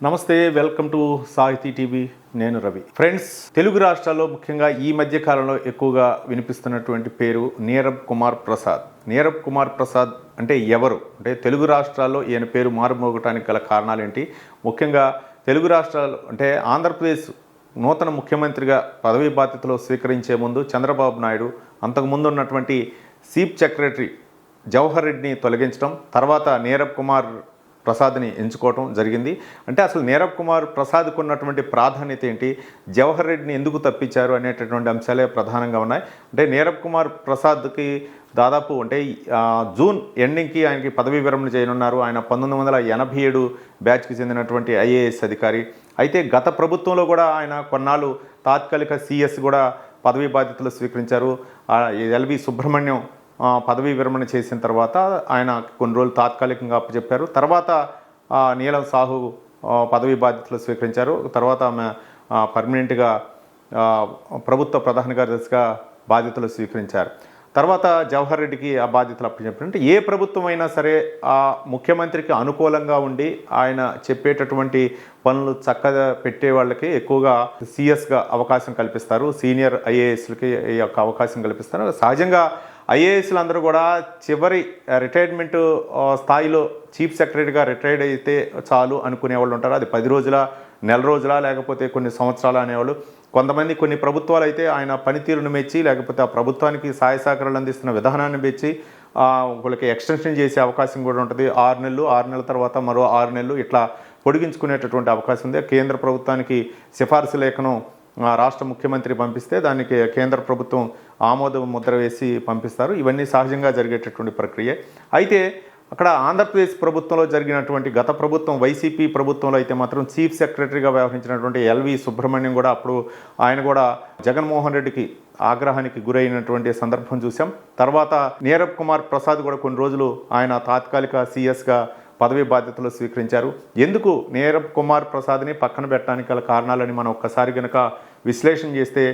నమస్తే, welcome to సాహితీ TV. నేను రవి. ఫ్రెండ్స్, తెలుగు రాష్ట్రాల్లో ముఖ్యంగా ఈ మధ్య కాలంలో ఎక్కువగా వినిపిస్తున్నటువంటి పేరు నీరబ్ కుమార్ ప్రసాద్. నీరబ్ కుమార్ ప్రసాద్ అంటే ఎవరు? అంటే తెలుగు రాష్ట్రాల్లో ఈయన పేరు మారుమోగటానికి గల కారణాలు ఏంటి? ముఖ్యంగా తెలుగు రాష్ట్రాలు అంటే ఆంధ్రప్రదేశ్ నూతన ముఖ్యమంత్రిగా పదవీ బాధ్యతలు స్వీకరించే ముందు చంద్రబాబు నాయుడు అంతకుముందు ఉన్నటువంటి చీఫ్ సెక్రటరీ జవహర్ రెడ్డిని తొలగించడం, తర్వాత నీరబ్ కుమార్ ప్రసాద్ని ఎంచుకోవటం జరిగింది. అంటే అసలు నీరబ్ కుమార్ ప్రసాద్కు ఉన్నటువంటి ప్రాధాన్యత ఏంటి, జవహర్ రెడ్డిని ఎందుకు తప్పించారు అనేటటువంటి అంశాలే ప్రధానంగా ఉన్నాయి. అంటే నీరబ్ కుమార్ ప్రసాద్కి దాదాపు అంటే జూన్ ఎండింగ్కి ఆయనకి పదవీ విరమణ చేయనున్నారు. ఆయన 1987 బ్యాచ్కి చెందినటువంటి ఐఏఎస్ అధికారి. అయితే గత ప్రభుత్వంలో కూడా ఆయన కొన్నాళ్ళు తాత్కాలిక సిఎస్ కూడా పదవీ బాధ్యతలు స్వీకరించారు. ఎల్వి సుబ్రహ్మణ్యం పదవీ విరమణ చేసిన తర్వాత ఆయన కొన్ని రోజులు తాత్కాలికంగా అప్పచెప్పారు. తర్వాత నీలం సాహు పదవీ బాధ్యతలు స్వీకరించారు. తర్వాత ఆమె పర్మనెంట్గా ప్రభుత్వ ప్రధాన కార్యదర్శిగా బాధ్యతలు స్వీకరించారు. తర్వాత జవహర్ రెడ్డికి ఆ బాధ్యతలు అప్పచెప్పారు. అంటే ఏ ప్రభుత్వం అయినా సరే ఆ ముఖ్యమంత్రికి అనుకూలంగా ఉండి ఆయన చెప్పేటటువంటి పనులు చక్కగా పెట్టే వాళ్ళకి ఎక్కువగా సిఎస్గా అవకాశం కల్పిస్తారు. సీనియర్ ఐఏఎస్లకి ఈ యొక్క అవకాశం కల్పిస్తారు. సహజంగా ఐఏఎస్లు అందరూ కూడా చివరి రిటైర్మెంట్ స్థాయిలో చీఫ్ సెక్రటరీగా రిటైర్డ్ అయితే చాలు అనుకునే వాళ్ళు ఉంటారు. అది 10 రోజుల, నెల రోజుల, లేకపోతే కొన్ని సంవత్సరాలు అనేవాళ్ళు. కొంతమంది కొన్ని ప్రభుత్వాలు అయితే ఆయన పనితీరును మెచ్చి, లేకపోతే ఆ ప్రభుత్వానికి సహాయ సహకారాలు అందిస్తున్న విధానాన్ని మెచ్చి వాళ్ళకి ఎక్స్టెన్షన్ చేసే అవకాశం కూడా ఉంటుంది. 6 నెలలు, 6 నెలల తర్వాత మరో 6 నెలలు ఇట్లా పొడిగించుకునేటటువంటి అవకాశం ఉంది. కేంద్ర ప్రభుత్వానికి సిఫార్సు లేఖను రాష్ట్ర ముఖ్యమంత్రి పంపిస్తే దానికి కేంద్ర ప్రభుత్వం ఆమోద ముద్ర వేసి పంపిస్తారు. ఇవన్నీ సహజంగా జరిగేటటువంటి ప్రక్రియ. అయితే అక్కడ ఆంధ్రప్రదేశ్ ప్రభుత్వంలో జరిగినటువంటి గత ప్రభుత్వం వైసీపీ ప్రభుత్వంలో అయితే మాత్రం చీఫ్ సెక్రటరీగా వ్యవహరించినటువంటి ఎల్వి సుబ్రహ్మణ్యం కూడా అప్పుడు ఆయన కూడా జగన్మోహన్ రెడ్డికి ఆగ్రహానికి గురైనటువంటి సందర్భం చూసాం. తర్వాత నీరబ్ కుమార్ ప్రసాద్ కూడా కొన్ని రోజులు ఆయన తాత్కాలిక సిఎస్గా పదవీ బాధ్యతలు స్వీకరించారు. ఎందుకు నీరబ్ కుమార్ ప్రసాద్ని పక్కన పెట్టడానికి గల కారణాలని మనం ఒక్కసారి కనుక విశ్లేషణ చేస్తే,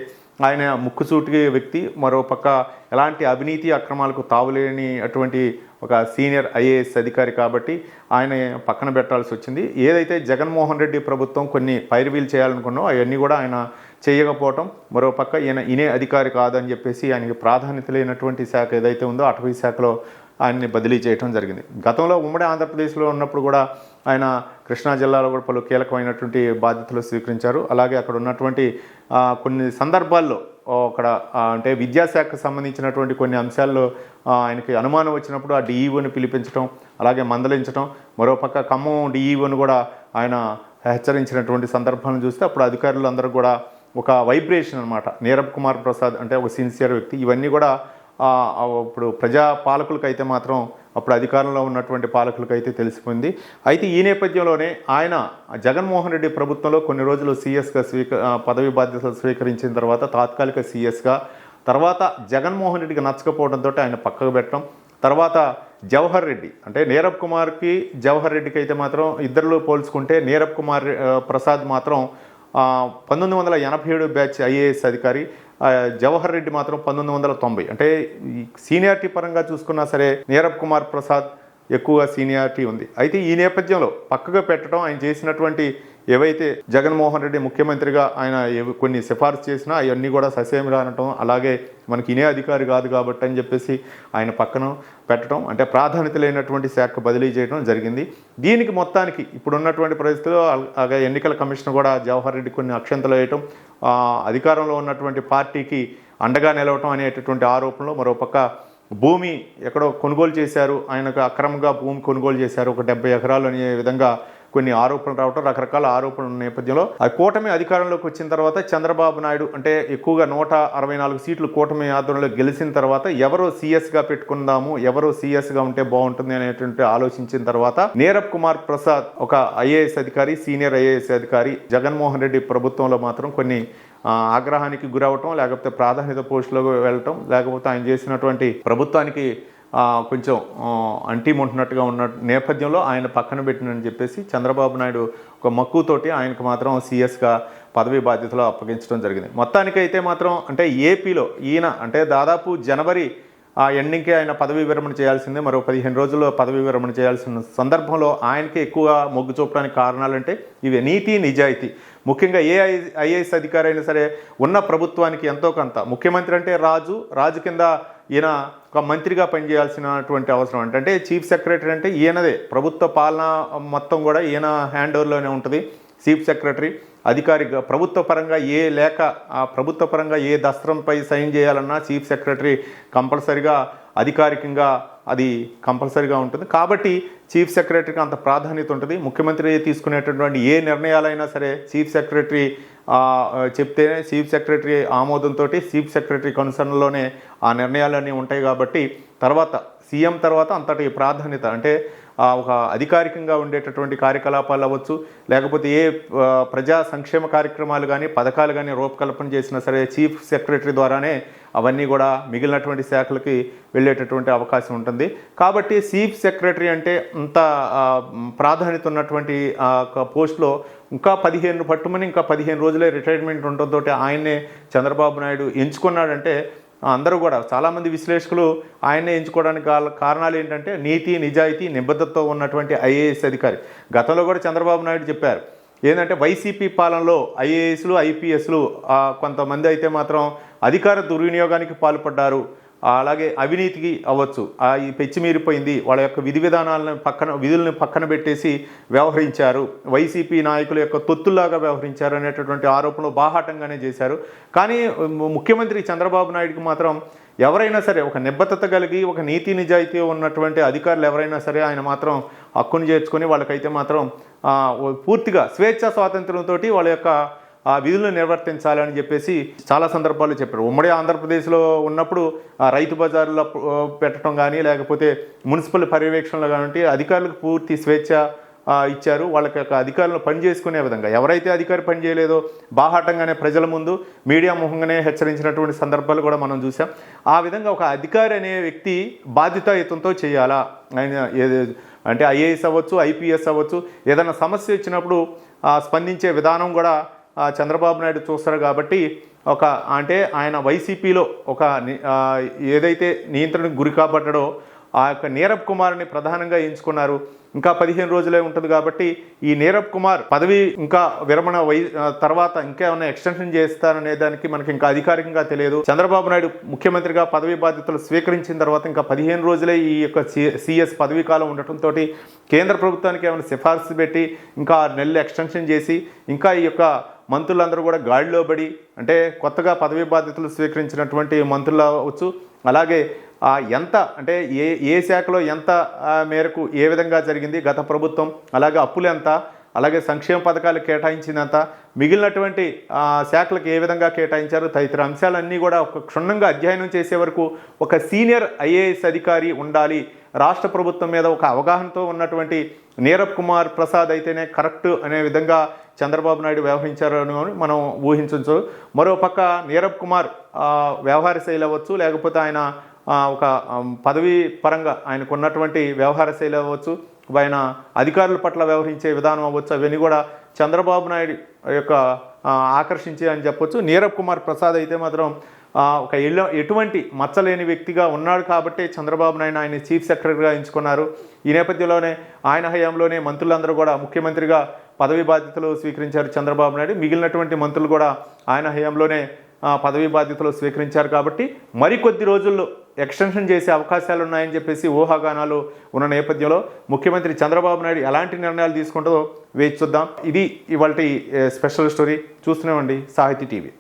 ఆయన ముక్కుసూటి వ్యక్తి, మరోపక్క ఎలాంటి అవినీతి అక్రమాలకు తావులేని అటువంటి ఒక సీనియర్ ఐఏఎస్ అధికారి కాబట్టి ఆయన పక్కన పెట్టాల్సి వచ్చింది. ఏదైతే జగన్మోహన్ రెడ్డి ప్రభుత్వం కొన్ని పైరువీలు చేయాలనుకున్నో అవన్నీ కూడా ఆయన చేయకపోవటం, మరోపక్క ఈయనే అధికారి కాదని చెప్పేసి ఆయనకి ప్రాధాన్యత లేనటువంటి శాఖ ఏదైతే ఉందో అటవీ శాఖలో ఆయన్ని బదిలీ చేయడం జరిగింది. గతంలో ఉమ్మడి ఆంధ్రప్రదేశ్లో ఉన్నప్పుడు కూడా ఆయన కృష్ణా జిల్లాలో కూడా పలు కీలకమైనటువంటి బాధ్యతలు స్వీకరించారు. అలాగే అక్కడ ఉన్నటువంటి కొన్ని సందర్భాల్లో అక్కడ అంటే విద్యాశాఖకు సంబంధించినటువంటి కొన్ని అంశాల్లో ఆయనకి అనుమానం వచ్చినప్పుడు ఆ డిఈఓని పిలిపించడం, అలాగే మందలించడం, మరోపక్క ఖమ్మం డిఈఓని కూడా ఆయన హెచ్చరించినటువంటి సందర్భాలను చూస్తే అప్పుడు అధికారులు అందరూ కూడా ఒక వైబ్రేషన్ అనమాట. నీరబ్ కుమార్ ప్రసాద్ అంటే ఒక సిన్సియర్ వ్యక్తి. ఇవన్నీ కూడా ఇప్పుడు ప్రజా పాలకులకైతే మాత్రం అప్పుడు అధికారంలో ఉన్నటువంటి పాలకులకైతే తెలిసిపోయింది. అయితే ఈ నేపథ్యంలోనే ఆయన జగన్మోహన్ రెడ్డి ప్రభుత్వంలో కొన్ని రోజులు సిఎస్గా పదవి బాధ్యతలు స్వీకరించిన తర్వాత తాత్కాలిక సిఎస్గా, తర్వాత జగన్మోహన్ రెడ్డికి నచ్చకపోవడంతో ఆయన పక్కకు పెట్టడం, తర్వాత జవహర్ రెడ్డి అంటే నీరబ్ కుమార్కి జవహర్ రెడ్డికి అయితే మాత్రం ఇద్దరిలో పోల్చుకుంటే నీరబ్ కుమార్ ప్రసాద్ మాత్రం 1987 బ్యాచ్ ఐఏఎస్ అధికారి, జవహర్ రెడ్డి మాత్రం 1990. అంటే సీనియారిటీ పరంగా చూసుకున్నా సరే నీరబ్ కుమార్ ప్రసాద్ ఎక్కువగా సీనియారిటీ ఉంది. అయితే ఈ నేపథ్యంలో పక్కగా పెట్టడం, ఆయన చేసినటువంటి ఏవైతే జగన్మోహన్ రెడ్డి ముఖ్యమంత్రిగా ఆయన కొన్ని సిఫార్సు చేసినా అవన్నీ కూడా ససేమిరా అనటం, అలాగే మనకి ఇనే అధికారి కాదు కాబట్టి అని చెప్పేసి ఆయన పక్కన పెట్టడం, అంటే ప్రాధాన్యత లేనటువంటి శాఖ బదిలీ చేయడం జరిగింది. దీనికి మొత్తానికి ఇప్పుడున్నటువంటి పరిస్థితుల్లో అలాగే ఎన్నికల కమిషన్ కూడా జవహర్ రెడ్డి కొన్ని అక్షంతలు వేయటం, అధికారంలో ఉన్నటువంటి పార్టీకి అండగా నిలవటం అనేటటువంటి ఆరోపణలు, మరోపక్క భూమి ఎక్కడో కొనుగోలు చేశారు, ఆయనకు అక్రమంగా భూమి కొనుగోలు చేశారు, ఒక 70 ఎకరాలు అనే విధంగా కొన్ని ఆరోపణలు రావటం, రకరకాల ఆరోపణల నేపథ్యంలో ఆ కూటమి అధికారంలోకి వచ్చిన తర్వాత చంద్రబాబు నాయుడు అంటే ఎక్కువగా 164 సీట్లు కూటమి ఆధ్వర్యంలో గెలిచిన తర్వాత ఎవరు సిఎస్గా పెట్టుకుందాము, ఎవరు సిఎస్గా ఉంటే బాగుంటుంది అనేటువంటి ఆలోచించిన తర్వాత నీరబ్ కుమార్ ప్రసాద్ ఒక ఐఏఎస్ అధికారి, సీనియర్ ఐఏఎస్ అధికారి, జగన్మోహన్ రెడ్డి ప్రభుత్వంలో మాత్రం కొన్ని ఆగ్రహానికి గురవటం, లేకపోతే ప్రాధాన్యత పోస్టులకు వెళ్ళటం, లేకపోతే ఆయన చేసినటువంటి ప్రభుత్వానికి కొంచెం అంటిముంటున్నట్టుగా ఉన్న నేపథ్యంలో ఆయన పక్కన పెట్టినని చెప్పేసి చంద్రబాబు నాయుడు ఒక మక్కువతోటి ఆయనకు మాత్రం సిఎస్గా పదవి బాధ్యతలు అప్పగించడం జరిగింది. మొత్తానికైతే మాత్రం అంటే ఏపీలో ఈయన అంటే దాదాపు జనవరి ఆ ఎండింగ్కి ఆయన పదవీ విరమణ చేయాల్సిందే, మరో 15 రోజుల్లో పదవీ విరమణ చేయాల్సిన సందర్భంలో ఆయనకి ఎక్కువగా మొగ్గు చూపడానికి కారణాలంటే ఇవి నీతి నిజాయితీ. ముఖ్యంగా ఏ ఐఏఎస్ అధికారి అయినా సరే ఉన్న ప్రభుత్వానికి ఎంతో కొంత, ముఖ్యమంత్రి అంటే రాజు కింద ఈయన ఒక మంత్రిగా పనిచేయాల్సినటువంటి అవసరం అంటే చీఫ్ సెక్రటరీ అంటే ఈయనదే, ప్రభుత్వ పాలన మొత్తం కూడా ఈయన హ్యాండ్ ఓవర్లోనే ఉంటుంది. చీఫ్ సెక్రటరీ అధికారిగా ప్రభుత్వ పరంగా ప్రభుత్వ పరంగా ఏ దస్త్రంపై సైన్ చేయాలన్నా చీఫ్ సెక్రటరీ కంపల్సరిగా అధికారికంగా అది కంపల్సరిగా ఉంటుంది. కాబట్టి చీఫ్ సెక్రటరీకి అంత ప్రాధాన్యత ఉంటుంది. ముఖ్యమంత్రి తీసుకునేటటువంటి ఏ నిర్ణయాలైనా సరే చీఫ్ సెక్రటరీ చెప్తేనే, చీఫ్ సెక్రటరీ ఆమోదంతో, చీఫ్ సెక్రటరీ కన్సర్న్లోనే ఆ నిర్ణయాలన్నీ ఉంటాయి. కాబట్టి తర్వాత సీఎం తర్వాత అంతటి ప్రాధాన్యత అంటే ఒక అధికారికంగా ఉండేటటువంటి కార్యకలాపాలు అవ్వచ్చు, లేకపోతే ఏ ప్రజా సంక్షేమ కార్యక్రమాలు కానీ పథకాలు కానీ రూపకల్పన చేసినా సరే చీఫ్ సెక్రటరీ ద్వారానే అవన్నీ కూడా మిగిలినటువంటి శాఖలకి వెళ్ళేటటువంటి అవకాశం ఉంటుంది. కాబట్టి చీఫ్ సెక్రటరీ అంటే అంత ప్రాధాన్యత ఉన్నటువంటి పోస్టులో ఇంకా 15 రోజులే రిటైర్మెంట్ ఉండడంతో ఆయన్నే చంద్రబాబు నాయుడు ఎంచుకున్నాడంటే అందరూ కూడా చాలామంది విశ్లేషకులు ఆయన్నే ఎంచుకోవడానికి కారణాలు ఏంటంటే నీతి నిజాయితీ నిబద్ధతతో ఉన్నటువంటి ఐఏఎస్ అధికారి. గతంలో కూడా చంద్రబాబు నాయుడు చెప్పారు ఏంటంటే వైసీపీ పాలనలో ఐఏఎస్లు ఐపీఎస్లు కొంతమంది అయితే మాత్రం అధికార దుర్వినియోగానికి పాల్పడ్డారు, అలాగే అవినీతికి అవ్వచ్చు, ఈ పెచ్చిమీరిపోయింది, వాళ్ళ యొక్క విధులను పక్కన పెట్టేసి వ్యవహరించారు, వైసీపీ నాయకుల యొక్క తొత్తుల్లాగా వ్యవహరించారు అనేటటువంటి ఆరోపణలు బాహాటంగానే చేశారు. కానీ ముఖ్యమంత్రి చంద్రబాబు నాయుడుకి మాత్రం ఎవరైనా సరే ఒక నిబద్ధత కలిగి ఒక నీతి నిజాయితీ ఉన్నటువంటి అధికారులు ఎవరైనా సరే ఆయన మాత్రం హక్కును చేర్చుకొని వాళ్ళకైతే మాత్రం పూర్తిగా స్వేచ్ఛా స్వాతంత్ర్యంతో వాళ్ళ యొక్క విధులను నిర్వర్తించాలని చెప్పేసి చాలా సందర్భాల్లో చెప్పారు. ఉమ్మడి ఆంధ్రప్రదేశ్లో ఉన్నప్పుడు రైతు బజార్లో పెట్టడం కానీ లేకపోతే మున్సిపల్ పర్యవేక్షణలో కానీ అధికారులకు పూర్తి స్వేచ్ఛ ఇచ్చారు. వాళ్ళకి అధికారులను పనిచేసుకునే విధంగా ఎవరైతే అధికారి పనిచేయలేదో బాహాటంగానే ప్రజల ముందు మీడియా ముఖంగానే హెచ్చరించినటువంటి సందర్భాలు కూడా మనం చూసాం. ఆ విధంగా ఒక అధికారి అనే వ్యక్తి బాధ్యతాయుతంతో చేయాలా, ఆయన అంటే ఐఏఎస్ అవ్వచ్చు ఐపీఎస్ అవ్వచ్చు, ఏదైనా సమస్య వచ్చినప్పుడు స్పందించే విధానం కూడా చంద్రబాబు నాయుడు చూస్తారు. కాబట్టి అంటే ఆయన వైసీపీలో ఏదైతే నియంత్రణకు గురి కాబడ్డాడో ఆ యొక్క నీరబ్ కుమార్ని ప్రధానంగా ఎంచుకున్నారు. ఇంకా 15 రోజులే ఉంటుంది కాబట్టి ఈ నీరబ్ కుమార్ పదవి ఇంకా విరమణ తర్వాత ఇంకా ఏమైనా ఎక్స్టెన్షన్ చేస్తారనే దానికి మనకి ఇంకా అధికారికంగా తెలియదు. చంద్రబాబు నాయుడు ముఖ్యమంత్రిగా పదవి బాధ్యతలు స్వీకరించిన తర్వాత ఇంకా 15 రోజులే ఈ యొక్క సిఎస్ పదవీ కాలం ఉండటంతో కేంద్ర ప్రభుత్వానికి ఏమైనా సిఫార్సు పెట్టి ఇంకా 6 నెలలు ఎక్స్టెన్షన్ చేసి ఇంకా ఈ యొక్క మంత్రులందరూ కూడా గాడిలో పడి అంటే కొత్తగా పదవీ బాధ్యతలు స్వీకరించినటువంటి మంత్రులు అవచ్చు, అలాగే ఎంత అంటే ఏ శాఖలో ఎంత మేరకు ఏ విధంగా జరిగింది గత ప్రభుత్వం, అలాగే అప్పులు ఎంత, అలాగే సంక్షేమ పథకాలు కేటాయించినంత, మిగిలినటువంటి శాఖలకు ఏ విధంగా కేటాయించారు తదితర అంశాలన్నీ కూడా ఒక క్షుణ్ణంగా అధ్యయనం చేసే వరకు ఒక సీనియర్ ఐఏఎస్ అధికారి ఉండాలి. రాష్ట్ర ప్రభుత్వం మీద ఒక అవగాహనతో ఉన్నటువంటి నీరబ్ కుమార్ ప్రసాద్ అయితేనే కరెక్ట్ అనే విధంగా చంద్రబాబు నాయుడు వ్యవహరించారని మనం ఊహించవచ్చు. మరోపక్క నీరబ్ కుమార్ వ్యవహార శైలి అవ్వచ్చు, లేకపోతే ఆయన ఒక పదవీ పరంగా ఆయనకు ఉన్నటువంటి వ్యవహార శైలి అవ్వచ్చు, ఆయన అధికారుల పట్ల వ్యవహరించే విధానం అవ్వచ్చు, అవన్నీ కూడా చంద్రబాబు నాయుడు యొక్క ఆకర్షించి అని చెప్పొచ్చు. నీరబ్ కుమార్ ప్రసాద్ అయితే మాత్రం ఒక ఎటువంటి మచ్చలేని వ్యక్తిగా ఉన్నాడు కాబట్టి చంద్రబాబు నాయుడు ఆయన చీఫ్ సెక్రటరీగా ఎంచుకున్నారు. ఈ నేపథ్యంలోనే ఆయన హయాంలోనే మంత్రులందరూ కూడా ముఖ్యమంత్రిగా పదవి బాధ్యతలు స్వీకరించారు చంద్రబాబు నాయుడు. మిగిలినటువంటి మంత్రులు కూడా ఆయన హయాంలోనే పదవి బాధ్యతలు స్వీకరించారు. కాబట్టి మరికొద్ది రోజుల్లో ఎక్స్టెన్షన్ చేసే అవకాశాలు ఉన్నాయని చెప్పేసి ఊహాగానాలు ఉన్న నేపథ్యంలో ముఖ్యమంత్రి చంద్రబాబు నాయుడు ఎలాంటి నిర్ణయాలు తీసుకుంటుందో వేచి చూద్దాం. ఇది ఇవాల్టి స్పెషల్ స్టోరీ. చూస్తూనే ఉండండి సాహితీ టీవీ.